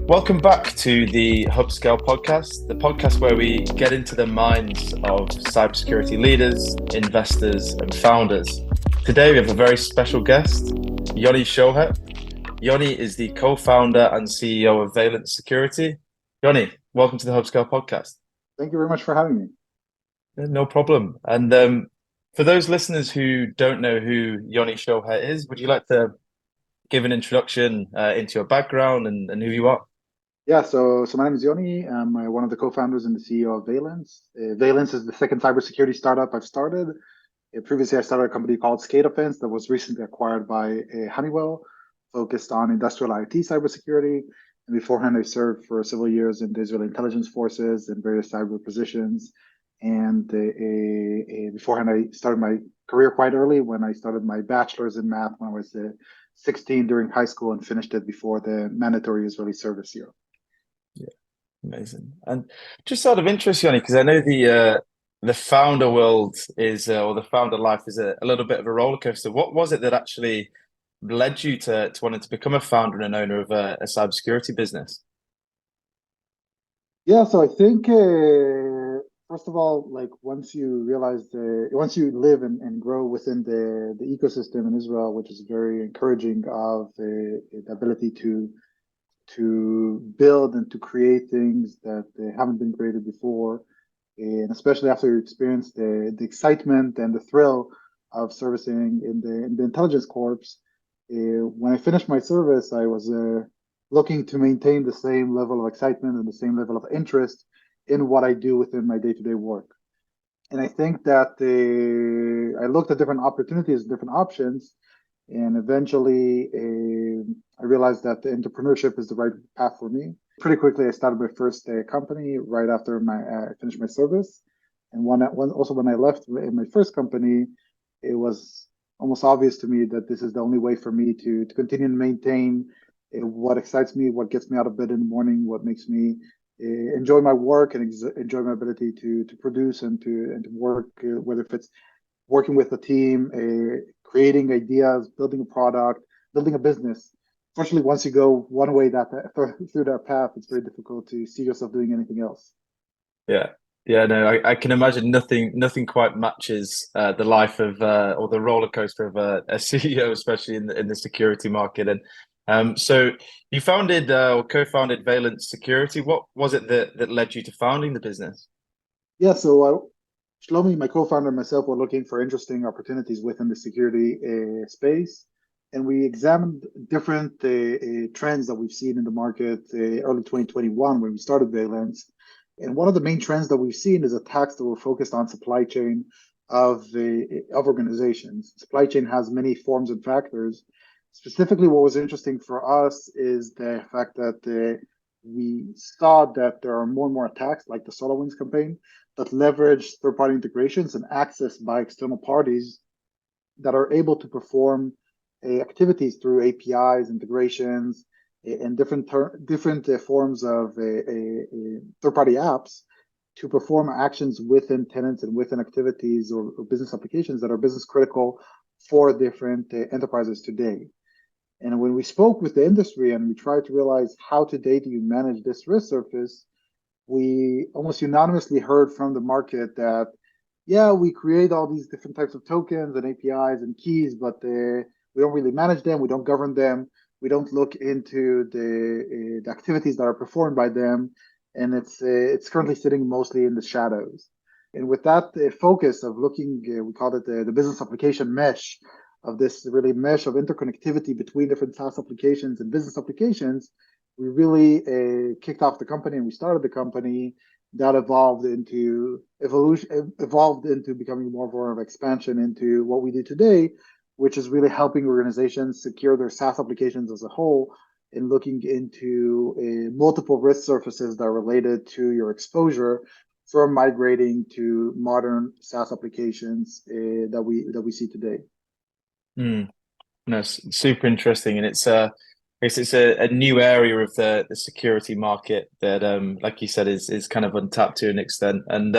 Welcome back to the HubScale podcast, the podcast where we get into the minds of cybersecurity leaders, investors, and founders. Today we have a very special guest, Yoni Shohet. Yoni is the co-founder and CEO of Valence Security. Yoni, welcome to the HubScale podcast. Thank you very much for having me. No problem. And for those listeners who don't know who Yoni Shohet is, would you like to give an introduction into your background and who you are? Yeah, so my name is Yoni. I'm one of the co-founders and the CEO of Valence. Valence is the second cybersecurity startup I've started. Previously, I started a company called SCADAfence that was recently acquired by Honeywell, focused on industrial IoT cybersecurity. And beforehand, I served for several years in the Israeli intelligence forces and various cyber positions. And beforehand, I started my career quite early when I started my bachelor's in math when I was 16 during high school and finished it before the mandatory Israeli service year. Yeah, amazing. And just out of interest, Yoni, because I know the founder world is or the founder life is a little bit of a roller coaster. What was it that actually led you to wanting to become a founder and an owner of a cybersecurity business? Yeah, so I think first of all, like once you once you live and grow within the ecosystem in Israel, which is very encouraging of the ability to build and to create things that haven't been created before, and especially after you experience the excitement and the thrill of servicing in the intelligence corps. When I finished my service, I was looking to maintain the same level of excitement and the same level of interest in what I do within my day-to-day work. And I think that I looked at different opportunities, different options, and eventually I realized that the entrepreneurship is the right path for me. Pretty quickly, I started my first company right after I finished my service. And when I left in my first company, it was almost obvious to me that this is the only way for me to continue and maintain what excites me, what gets me out of bed in the morning, what makes me enjoy my work and enjoy my ability to produce and to work, whether if it's working with a team, creating ideas, building a product, building a business. Fortunately, once you go one way through that path, it's very difficult to see yourself doing anything else. Yeah. Yeah, no, I can imagine nothing quite matches the life of or the roller coaster of a CEO, especially in the security market. And so you founded or co-founded Valence Security. What was it that led you to founding the business? Yeah, so Shlomi, my co-founder, and myself were looking for interesting opportunities within the security space, and we examined different trends that we've seen in the market early 2021 when we started Valence. And one of the main trends that we've seen is attacks that were focused on supply chain of organizations. Supply chain has many forms and factors. Specifically, what was interesting for us is the fact that we saw that there are more and more attacks, like the SolarWinds campaign, that leverage third-party integrations and access by external parties that are able to perform activities through APIs, integrations, and different forms of third-party apps to perform actions within tenants and within activities or business applications that are business critical for different enterprises today. And when we spoke with the industry and we tried to realize how today do you manage this risk surface, we almost unanimously heard from the market that, yeah, we create all these different types of tokens and APIs and keys, but we don't really manage them. We don't govern them. We don't look into the activities that are performed by them. And it's currently sitting mostly in the shadows. And with that focus of looking, we call it the business application mesh, of this really mesh of interconnectivity between different SaaS applications and business applications, we really kicked off the company and we started the company that evolved into becoming more of an expansion into what we do today, which is really helping organizations secure their SaaS applications as a whole and looking into multiple risk surfaces that are related to your exposure from migrating to modern SaaS applications that we see today. No, it's super interesting, and it's a new area of the security market that, like you said, is kind of untapped to an extent. And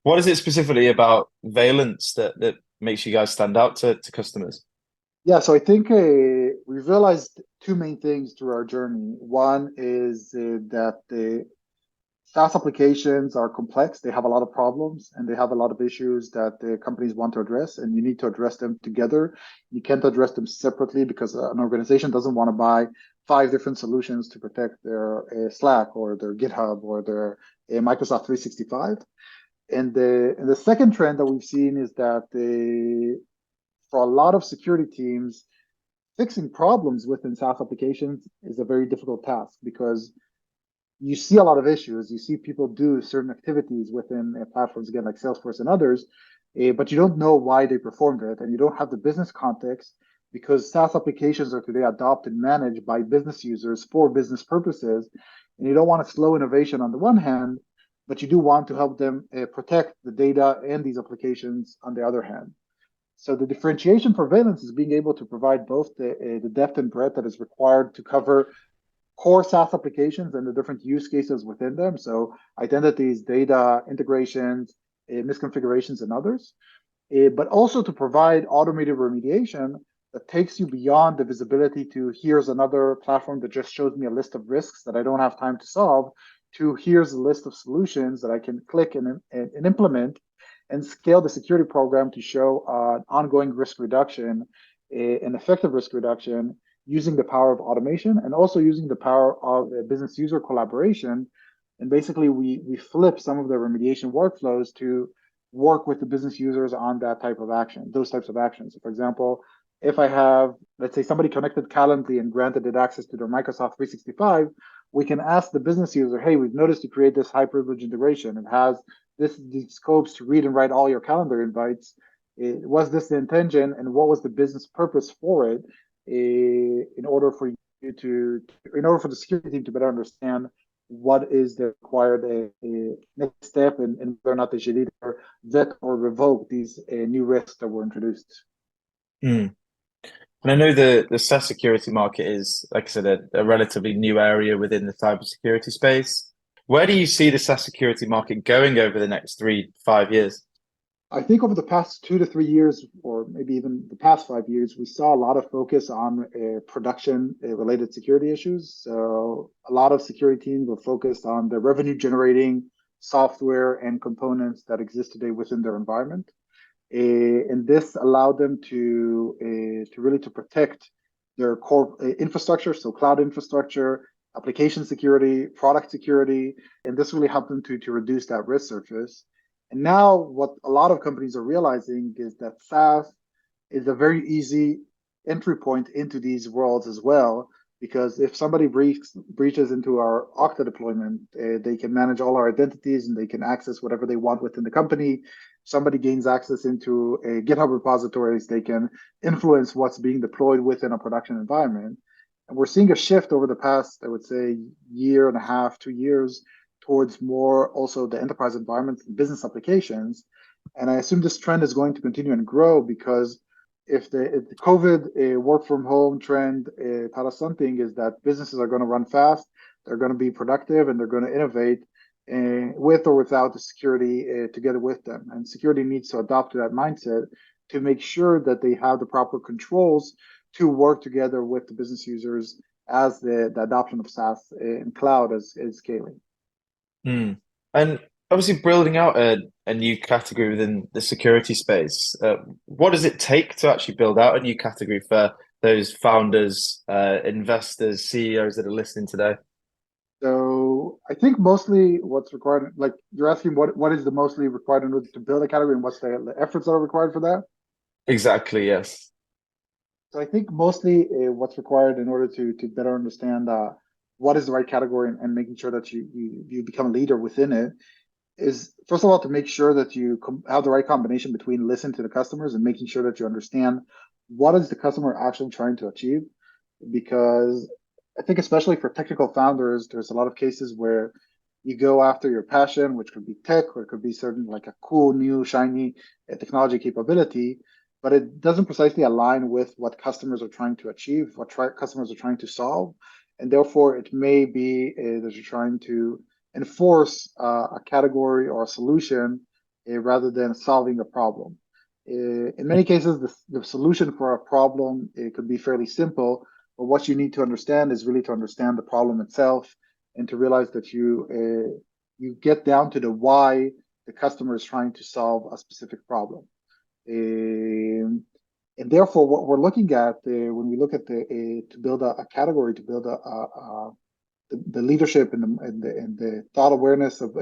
what is it specifically about Valence that makes you guys stand out to customers? Yeah, so I think we've realized two main things through our journey. One is that the SaaS applications are complex. They have a lot of problems and they have a lot of issues that the companies want to address, and you need to address them together. You can't address them separately because an organization doesn't want to buy five different solutions to protect their Slack or their GitHub or their Microsoft 365. And the second trend that we've seen is that for a lot of security teams, fixing problems within SaaS applications is a very difficult task because you see a lot of issues. You see people do certain activities within platforms, again, like Salesforce and others, but you don't know why they performed it, and you don't have the business context because SaaS applications are today adopted and managed by business users for business purposes, and you don't want to slow innovation on the one hand, but you do want to help them protect the data and these applications on the other hand. So the differentiation for Valence is being able to provide both the depth and breadth that is required to cover core SaaS applications and the different use cases within them. So identities, data, integrations, misconfigurations, and others. But also to provide automated remediation that takes you beyond the visibility to here's another platform that just shows me a list of risks that I don't have time to solve, to here's a list of solutions that I can click and implement and scale the security program to show ongoing risk reduction, an effective risk reduction using the power of automation and also using the power of business user collaboration. And basically, we flip some of the remediation workflows to work with the business users on that type of action, those types of actions. So for example, if I have, let's say, somebody connected Calendly and granted it access to their Microsoft 365, we can ask the business user, hey, we've noticed you create this high privilege integration. It has these scopes to read and write all your calendar invites. Was this the intention and what was the business purpose for it? In order for you in order for the security team to better understand what is the required next step and whether or not they should either vet or revoke these new risks that were introduced. Mm. And I know the SaaS security market is, like I said, a relatively new area within the cybersecurity space. Where do you see the SaaS security market going over the next 3 to 5 years? I think over the past 2 to 3 years, or maybe even the past 5 years, we saw a lot of focus on production related security issues. So a lot of security teams were focused on the revenue generating software and components that exist today within their environment. And this allowed them to really to protect their core infrastructure, so cloud infrastructure, application security, product security, and this really helped them to reduce that risk surface. And now, what a lot of companies are realizing is that SaaS is a very easy entry point into these worlds as well. Because if somebody breaches into our Okta deployment, they can manage all our identities and they can access whatever they want within the company. Somebody gains access into a GitHub repositories, they can influence what's being deployed within a production environment. And we're seeing a shift over the past, I would say, year and a half, 2 years, towards more also the enterprise environments and business applications. And I assume this trend is going to continue and grow because if the COVID work from home trend taught us something is that businesses are going to run fast, they're going to be productive, and they're going to innovate with or without the security together with them. And security needs to adopt to that mindset to make sure that they have the proper controls to work together with the business users as the adoption of SaaS and cloud is scaling. Mm. And obviously, building out a new category within the security space, what does it take to actually build out a new category for those founders, investors, CEOs that are listening today? So I think mostly what's required, like you're asking what is the mostly required in order to build a category and what's the efforts that are required for that? Exactly, yes. So I think mostly what's required in order to better understand what is the right category and making sure that you become a leader within it is first of all to make sure that you have the right combination between listening to the customers and making sure that you understand what is the customer actually trying to achieve. Because I think especially for technical founders, there's a lot of cases where you go after your passion, which could be tech or it could be certain like a cool new shiny technology capability, but it doesn't precisely align with what customers are trying to achieve, what customers are trying to solve, and therefore it may be that you're trying to enforce a category or a solution rather than solving a problem. In many cases, the solution for a problem, it could be fairly simple, but what you need to understand is really to understand the problem itself and to realize that you get down to the why the customer is trying to solve a specific problem. Um, and therefore, what we're looking at when we look at to build a category, to build the leadership and the thought awareness of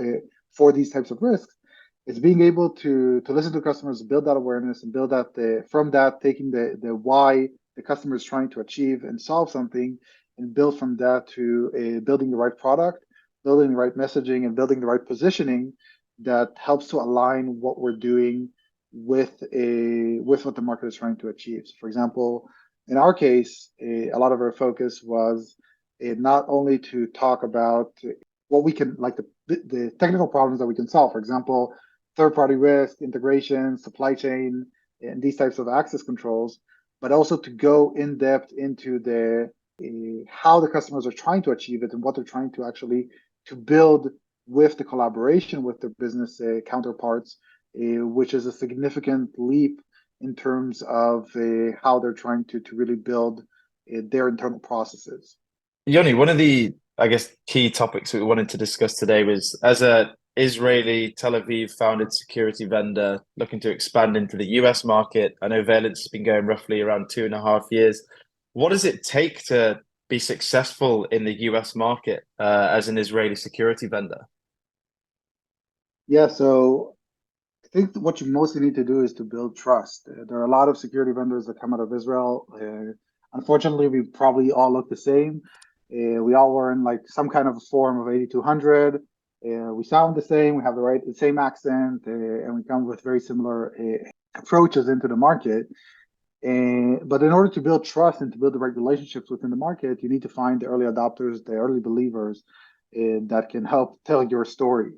for these types of risks, is being able to listen to customers, build that awareness, and build that from that, taking the why the customer is trying to achieve and solve something, and build from that to building the right product, building the right messaging, and building the right positioning that helps to align what we're doing with what the market is trying to achieve. So for example, in our case, a lot of our focus was not only to talk about what we can, like the technical problems that we can solve. For example, third-party risk, integration, supply chain, and these types of access controls, but also to go in depth into the how the customers are trying to achieve it and what they're trying to actually to build with the collaboration with their business counterparts, which is a significant leap in terms of how they're trying to really build their internal processes. Yoni, one of the, I guess, key topics we wanted to discuss today was as a Israeli Tel Aviv founded security vendor looking to expand into the US market. I know Valence has been going roughly around 2.5 years. What does it take to be successful in the US market as an Israeli security vendor? Yeah, so I think what you mostly need to do is to build trust. There are a lot of security vendors that come out of Israel. Unfortunately, we probably all look the same. We all were in like some kind of a form of 8200. We sound the same. We have the same accent, and we come with very similar approaches into the market. But in order to build trust and to build the right relationships within the market, you need to find the early adopters, the early believers that can help tell your story.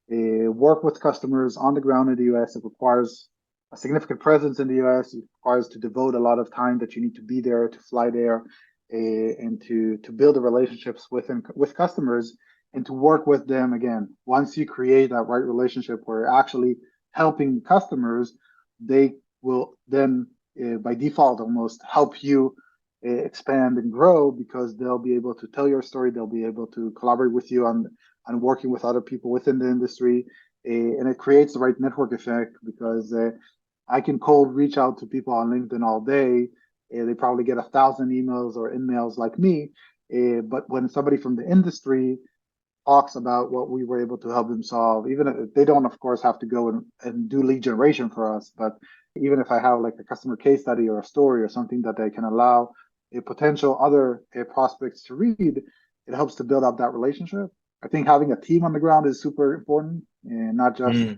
Work with customers on the ground in the US. It requires a significant presence in the US. It requires to devote a lot of time that you need to be there, to fly there, and to build the relationships with customers and to work with them again. Once you create that right relationship where you're actually helping customers, they will then by default almost help you expand and grow because they'll be able to tell your story. They'll be able to collaborate with you on working with other people within the industry. And it creates the right network effect because I can cold reach out to people on LinkedIn all day. They probably get 1,000 emails or emails like me. But when somebody from the industry talks about what we were able to help them solve, even if they don't, of course, have to go and do lead generation for us, but even if I have like a customer case study or a story or something that they can allow a potential other prospects to read, it helps to build up that relationship. I think having a team on the ground is super important, and not just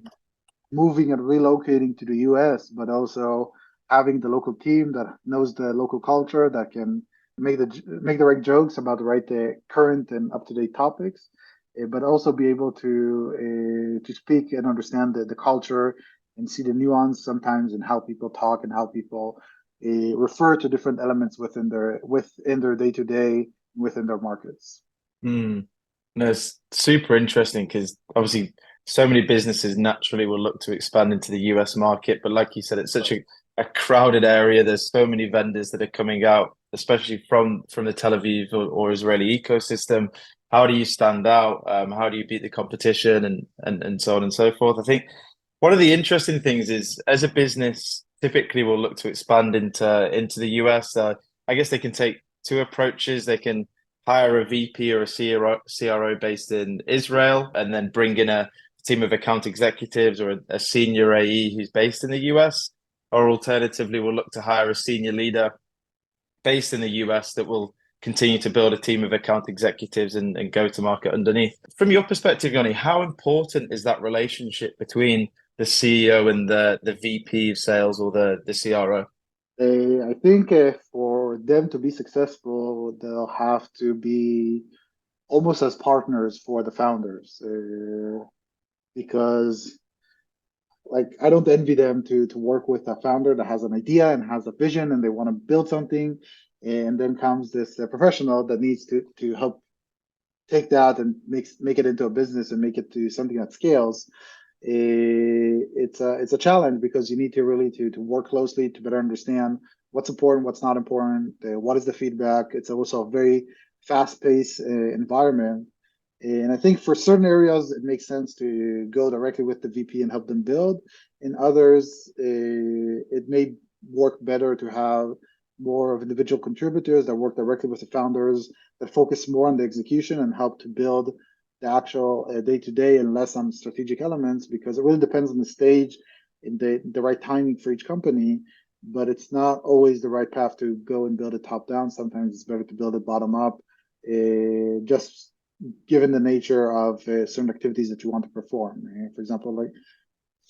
moving and relocating to the US, but also having the local team that knows the local culture that can make the right jokes about the right current and up to date topics, but also be able to speak and understand the culture and see the nuance sometimes in how people talk and how people refer to different elements within their day to day within their markets. Mm. No, it's super interesting because obviously so many businesses naturally will look to expand into the US market, but like you said, it's such a crowded area. There's so many vendors that are coming out, especially from the Tel Aviv or Israeli ecosystem. How do you stand out? How do you beat the competition and so on and so forth? I think one of the interesting things is as a business, typically will look to expand into the US. I guess they can take two approaches. They can hire a VP or a CRO based in Israel and then bring in a team of account executives or a senior AE who's based in the US. Or alternatively, we'll look to hire a senior leader based in the US that will continue to build a team of account executives and go to market underneath. From your perspective, Yoni, how important is that relationship between the CEO and the VP of sales or the CRO? I think for them to be successful, they'll have to be almost as partners for the founders, because like I don't envy them to work with a founder that has an idea and has a vision and they want to build something, and then comes this professional that needs to help take that and make it into a business and make it to something that scales. it's a challenge because you need to really to work closely to better understand what's important, what's not important, what is the feedback. It's also a very fast-paced environment, and I think for certain areas it makes sense to go directly with the VP and help them build. In others, it may work better to have more of individual contributors that work directly with the founders that focus more on the execution and help to build the actual day-to-day and less on strategic elements, because it really depends on the stage and the right timing for each company. But it's not always the right path to go and build it top down. Sometimes it's better to build it bottom up, just given the nature of certain activities that you want to perform. For example, like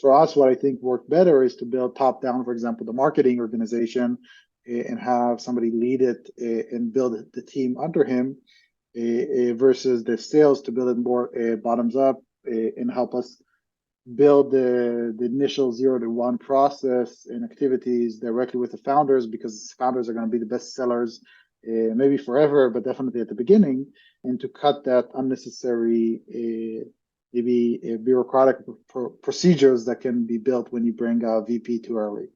for us, what I think worked better is to build top down, for example, the marketing organization, and have somebody lead it and build the team under him, versus the sales to build it more bottoms up, and help us build the initial 0 to 1 process and activities directly with the founders, because founders are going to be the best sellers, maybe forever, but definitely at the beginning, and to cut that unnecessary maybe bureaucratic procedures that can be built when you bring a VP too early.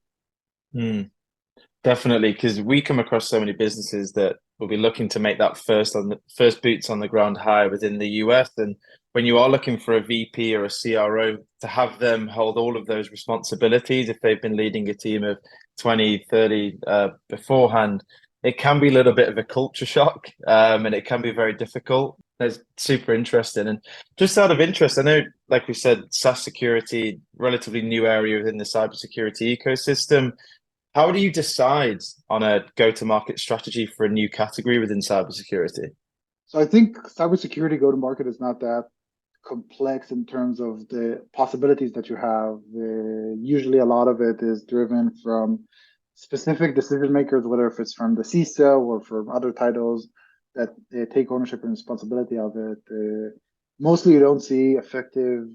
Definitely, because we come across so many businesses that will be looking to make that first boots on the ground hire within the US. And when you are looking for a VP or a CRO, to have them hold all of those responsibilities, if they've been leading a team of 20, 30 beforehand, it can be a little bit of a culture shock, and it can be very difficult. It's super interesting. And just out of interest, I know, like we said, SaaS security, relatively new area within the cybersecurity ecosystem. How do you decide on a go-to-market strategy for a new category within cybersecurity? So I think cybersecurity go-to-market is not that complex in terms of the possibilities that you have. Usually a lot of it is driven from specific decision makers, whether if it's from the CISO or from other titles that take ownership and responsibility of it. Mostly you don't see effective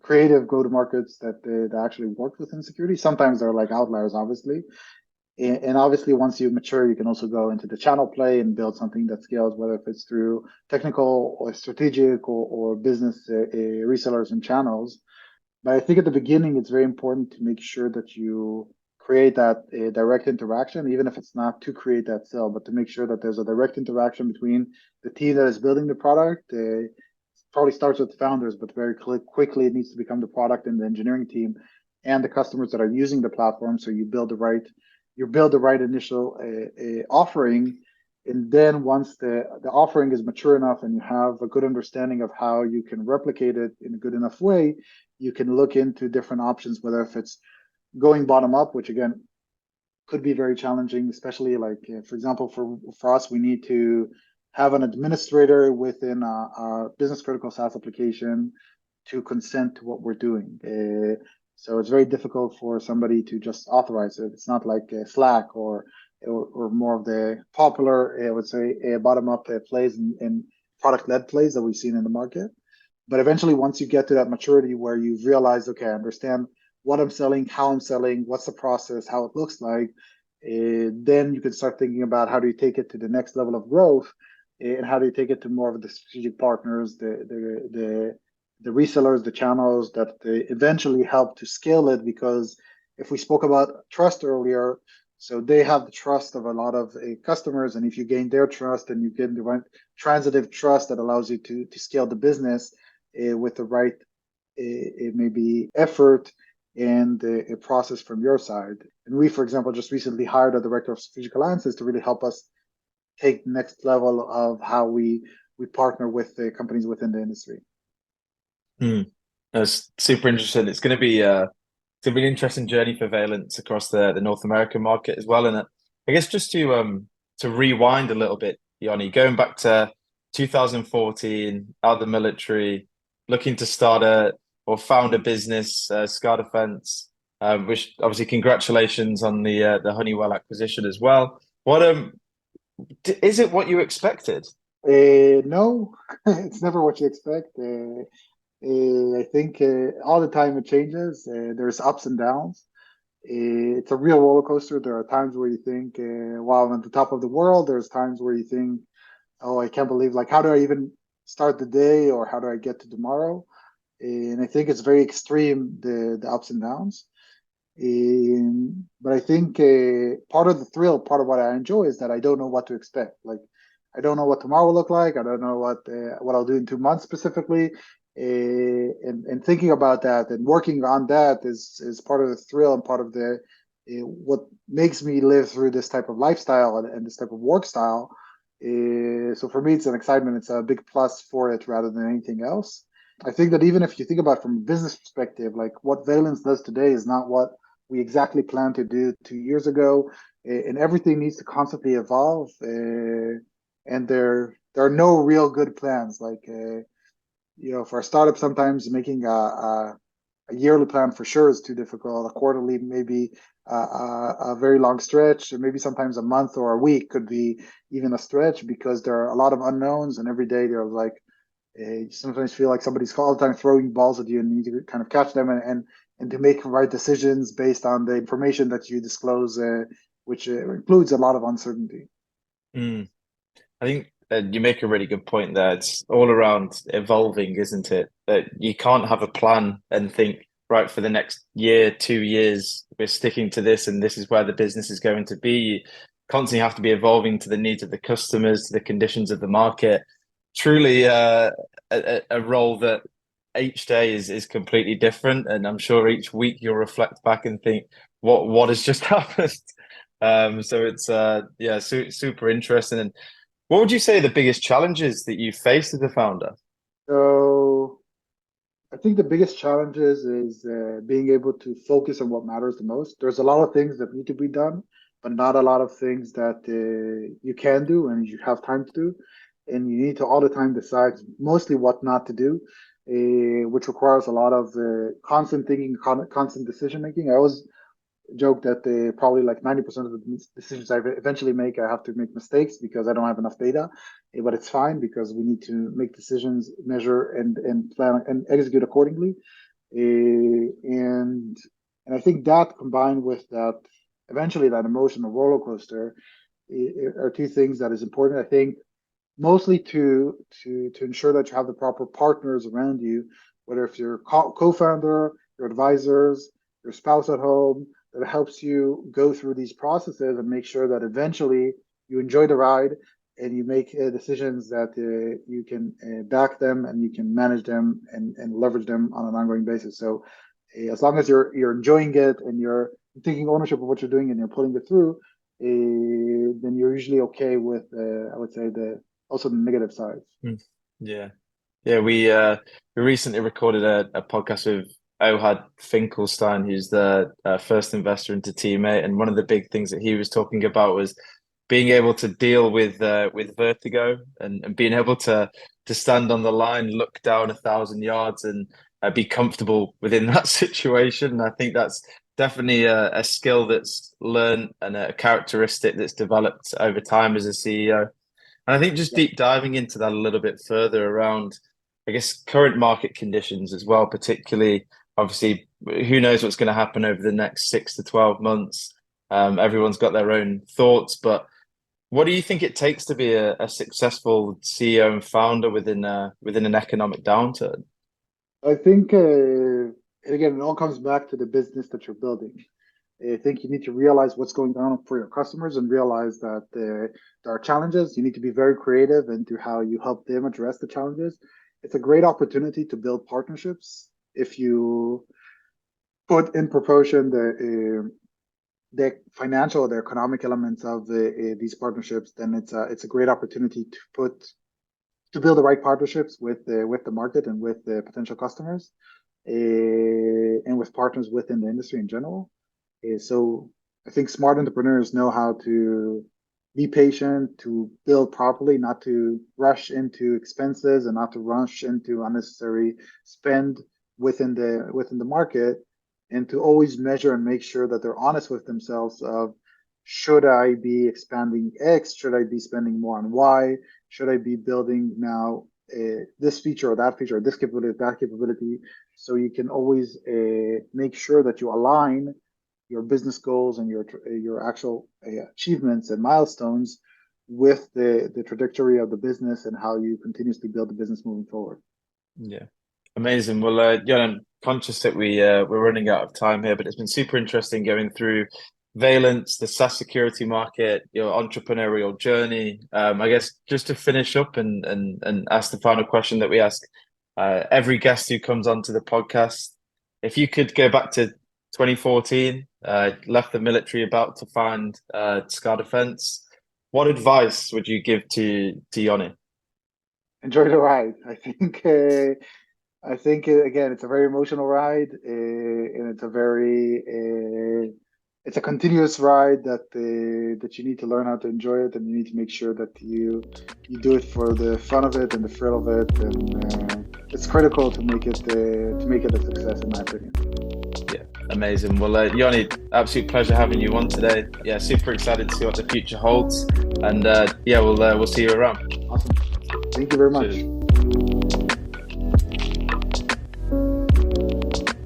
creative go-to-markets that actually work within security. Sometimes they're like outliers, obviously. And obviously, once you mature, you can also go into the channel play and build something that scales, whether if it's through technical or strategic or business resellers and channels. But I think at the beginning, it's very important to make sure that you create that direct interaction, even if it's not to create that sale, but to make sure that there's a direct interaction between the team that is building the product. Probably starts with the founders, but very quickly it needs to become the product and the engineering team and the customers that are using the platform. So you build the right initial offering, and then once the offering is mature enough and you have a good understanding of how you can replicate it in a good enough way, you can look into different options, whether if it's going bottom up, which again could be very challenging, especially like for example for us, we need to have an administrator within a business critical SaaS application to consent to what we're doing. So it's very difficult for somebody to just authorize it. It's not like Slack or more of the popular, I would say, bottom-up plays and product-led plays that we've seen in the market. But eventually, once you get to that maturity where you've realized, okay, I understand what I'm selling, how I'm selling, what's the process, how it looks like, then you can start thinking about how do you take it to the next level of growth, and how do you take it to more of the strategic partners, the resellers, the channels that eventually help to scale it. Because if we spoke about trust earlier, so they have the trust of a lot of customers, and if you gain their trust and you get the right transitive trust that allows you to scale the business with the right maybe effort and a process from your side. And we, for example, just recently hired a director of strategic alliances to really help us take the next level of how we partner with the companies within the industry. That's super interesting. It's going to be an interesting journey for Valence across the North American market as well. And I guess just to rewind a little bit, Yoni, going back to 2014, out of the military, looking to start or found a business, Scar Defense, which obviously congratulations on the Honeywell acquisition as well. What is it what you expected? No, it's never what you expect. I think all the time it changes. There's ups and downs. It's a real roller coaster. There are times where you think, wow, I'm at the top of the world. There's times where you think, oh, I can't believe, like, how do I even start the day, or how do I get to tomorrow? and I think it's very extreme, the ups and downs. But I think part of the thrill, part of what I enjoy is that I don't know what to expect. Like, I don't know what tomorrow will look like. I don't know what I'll do in 2 months specifically. And thinking about that and working on that is part of the thrill and part of the what makes me live through this type of lifestyle and this type of work style. So for me, it's an excitement. It's a big plus for it rather than anything else. I think that even if you think about it from a business perspective, like what Valence does today is not what we exactly planned to do 2 years ago, and everything needs to constantly evolve. And there are no real good plans. Like for a startup, sometimes making a yearly plan for sure is too difficult. A quarterly, maybe a very long stretch, or maybe sometimes a month or a week could be even a stretch because there are a lot of unknowns, and every day there's like you sometimes feel like somebody's all the time throwing balls at you, and you need to kind of catch them and to make right decisions based on the information that you disclose, which includes a lot of uncertainty. Mm. I think you make a really good point there. It's all around evolving, isn't it? That you can't have a plan and think, right, for the next year, 2 years, we're sticking to this and this is where the business is going to be. You constantly have to be evolving to the needs of the customers, to the conditions of the market. Truly a role that each day is completely different. And I'm sure each week you'll reflect back and think, what has just happened? So it's yeah, super interesting. And what would you say are the biggest challenges that you faced as a founder? So I think the biggest challenges is being able to focus on what matters the most. There's a lot of things that need to be done, but not a lot of things that you can do and you have time to do. And you need to all the time decide mostly what not to do, which requires a lot of constant thinking, constant decision making. I always joke that probably like 90% of the decisions I eventually make, I have to make mistakes because I don't have enough data. But it's fine because we need to make decisions, measure, and plan and execute accordingly. And I think that combined with that, eventually that emotional roller coaster are two things that is important. I think mostly to ensure that you have the proper partners around you, whether if you're co-founder, your advisors, your spouse at home, that helps you go through these processes and make sure that eventually you enjoy the ride and you make decisions that you can back them and you can manage them and leverage them on an ongoing basis. So as long as you're enjoying it and you're taking ownership of what you're doing and you're pulling it through, then you're usually okay with I would say the also the negative sides. Mm. Yeah. Yeah, we recently recorded a podcast with Ohad Finkelstein, who's the first investor into Teammate, and one of the big things that he was talking about was being able to deal with vertigo and being able to stand on the line, look down 1,000 yards, and be comfortable within that situation. And I think that's definitely a skill that's learned and a characteristic that's developed over time as a CEO. And I think just Yeah. deep diving into that a little bit further around, I guess, current market conditions as well, particularly, obviously, who knows what's going to happen over the next 6 to 12 months. Everyone's got their own thoughts, but what do you think it takes to be a successful CEO and founder within an economic downturn? I think again, it all comes back to the business that you're building. I think you need to realize what's going on for your customers and realize that there are challenges. You need to be very creative into how you help them address the challenges. It's a great opportunity to build partnerships if you put in proportion the financial, the economic elements of these partnerships. Then it's a great opportunity to build the right partnerships with the market and with the potential customers, and with partners within the industry in general. So I think smart entrepreneurs know how to be patient, to build properly, not to rush into expenses and not to rush into unnecessary spend within the market, and to always measure and make sure that they're honest with themselves of should I be expanding X? Should I be spending more on Y? Should I be building now this feature or that feature, or this capability, that capability? So you can always make sure that you align your business goals and your actual achievements and milestones with the trajectory of the business and how you continuously build the business moving forward. Yeah. Amazing. Well, I'm conscious that we're running out of time here, but it's been super interesting going through Valence, the SaaS security market, your entrepreneurial journey. I guess just to finish up and ask the final question that we ask every guest who comes onto the podcast, if you could go back to 2014, left the military, about to find Scar Defense, what advice would you give to Yoni? Enjoy the ride. I think again, it's a very emotional ride, and it's a continuous ride that you need to learn how to enjoy it, and you need to make sure that you do it for the fun of it and the thrill of it, and it's critical to make it a success, in my opinion. Yeah, amazing. Well, Yoni, absolute pleasure having you on today. Yeah, super excited to see what the future holds, and yeah, we'll see you around. Awesome. Thank you very Cheers. much.